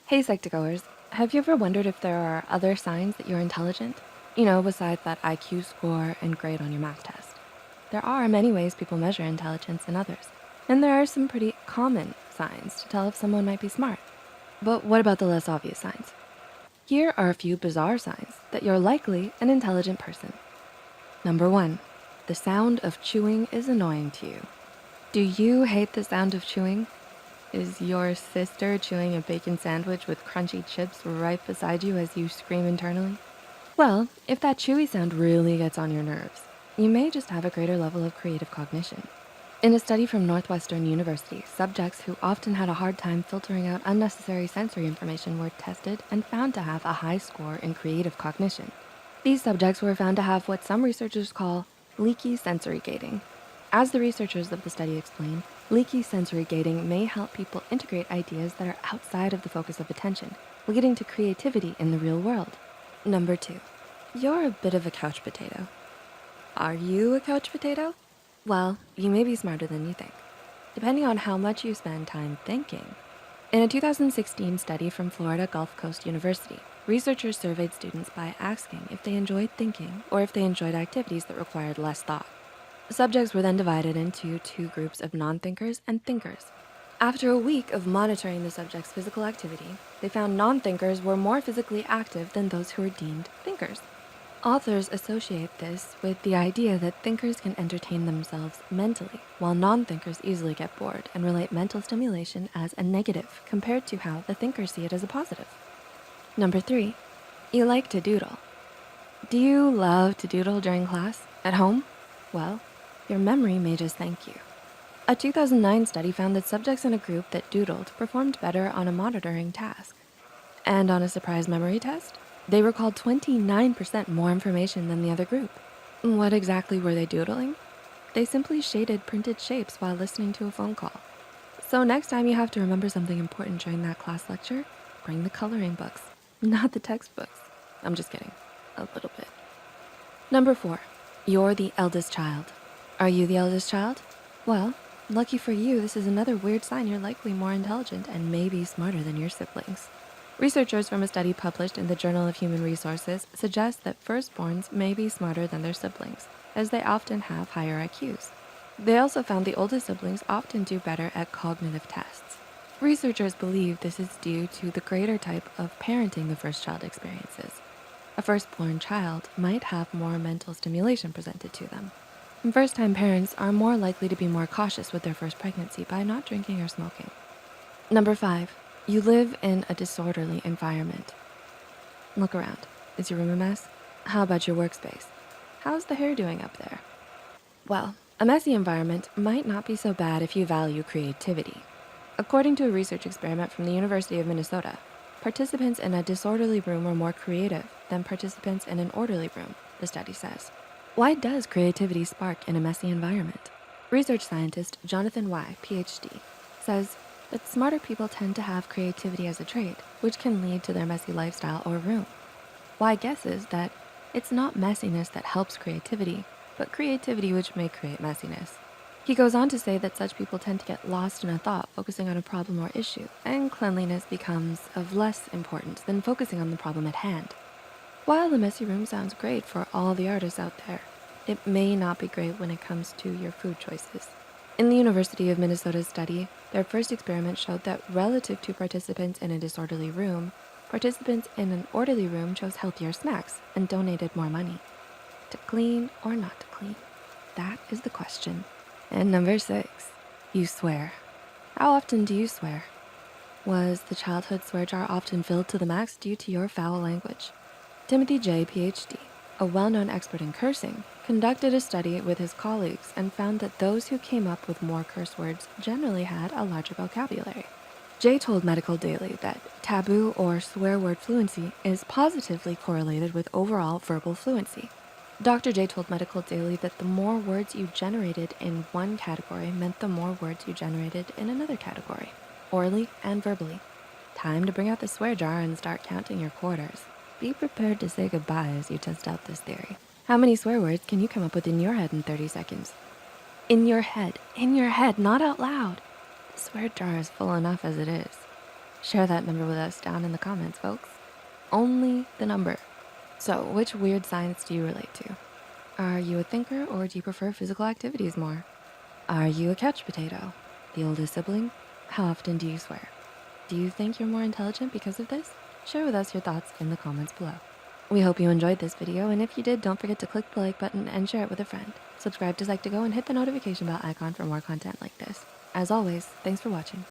Hey, psychtogoers, have you ever wondered if there are other signs that you're intelligent? Besides that IQ score and grade on your math test. There are many ways people measure intelligence in others, and there are some pretty common signs to tell if someone might be smart. But what about the less obvious signs? Here are a few bizarre signs that you're likely an intelligent person. Number one, the sound of chewing is annoying to you. Do you hate the sound of chewing? Is your sister chewing a bacon sandwich with crunchy chips right beside you as you scream internally? Well, if that chewy sound really gets on your nerves, you may just have a greater level of creative cognition. In a study from Northwestern University, subjects who often had a hard time filtering out unnecessary sensory information were tested and found to have a high score in creative cognition. These subjects were found to have what some researchers call leaky sensory gating. As the researchers of the study explain, leaky sensory gating may help people integrate ideas that are outside of the focus of attention, leading to creativity in the real world. Number two, you're a bit of a couch potato. Are you a couch potato? Well, you may be smarter than you think, depending on how much you spend time thinking. In a 2016 study from Florida Gulf Coast University, researchers surveyed students by asking if they enjoyed thinking or if they enjoyed activities that required less thought. Subjects were then divided into two groups of non-thinkers and thinkers. After a week of monitoring the subjects' physical activity, they found non-thinkers were more physically active than those who were deemed thinkers. Authors associate this with the idea that thinkers can entertain themselves mentally, while non-thinkers easily get bored and relate mental stimulation as a negative compared to how the thinkers see it as a positive. Number three, you like to doodle. Do you love to doodle during class, at home? Well, your memory may just thank you. A 2009 study found that subjects in a group that doodled performed better on a monitoring task. And on a surprise memory test, they recalled 29% more information than the other group. What exactly were they doodling? They simply shaded printed shapes while listening to a phone call. So next time you have to remember something important during that class lecture, bring the coloring books, not the textbooks. I'm just kidding, a little bit. Number four, you're the eldest child. Are you the eldest child? Well, lucky for you, this is another weird sign you're likely more intelligent and maybe smarter than your siblings. Researchers from a study published in the Journal of Human Resources suggest that firstborns may be smarter than their siblings, as they often have higher IQs. They also found the oldest siblings often do better at cognitive tests. Researchers believe this is due to the greater type of parenting the first child experiences. A firstborn child might have more mental stimulation presented to them. And first-time parents are more likely to be more cautious with their first pregnancy by not drinking or smoking. Number five, you live in a disorderly environment. Look around. Is your room a mess? How about your workspace? How's the hair doing up there? Well, a messy environment might not be so bad if you value creativity. According to a research experiment from the University of Minnesota, participants in a disorderly room were more creative than participants in an orderly room, the study says. Why does creativity spark in a messy environment? Research scientist Jonathan Y, PhD, says that smarter people tend to have creativity as a trait, which can lead to their messy lifestyle or room. Y guesses that it's not messiness that helps creativity, but creativity which may create messiness. He goes on to say that such people tend to get lost in a thought focusing on a problem or issue, and cleanliness becomes of less importance than focusing on the problem at hand. While the messy room sounds great for all the artists out there, it may not be great when it comes to your food choices. In the University of Minnesota's study, their first experiment showed that relative to participants in a disorderly room, participants in an orderly room chose healthier snacks and donated more money. To clean or not to clean? That is the question. And number six, you swear. How often do you swear? Was the childhood swear jar often filled to the max due to your foul language? Timothy J, PhD, a well-known expert in cursing, conducted a study with his colleagues and found that those who came up with more curse words generally had a larger vocabulary. Jay told Medical Daily that taboo or swear word fluency is positively correlated with overall verbal fluency. Dr. J told Medical Daily that the more words you generated in one category meant the more words you generated in another category, orally and verbally. Time to bring out the swear jar and start counting your quarters. Be prepared to say goodbye as you test out this theory. How many swear words can you come up with in your head in 30 seconds? In your head, not out loud. The swear jar is full enough as it is. Share that number with us down in the comments, folks. Only the number. So which weird signs do you relate to? Are you a thinker or do you prefer physical activities more? Are you a couch potato? The oldest sibling? How often do you swear? Do you think you're more intelligent because of this? Share with us your thoughts in the comments below. We hope you enjoyed this video, and if you did, don't forget to click the like button and share it with a friend. Subscribe to Psychtogo and hit the notification bell icon for more content like this. As always, thanks for watching.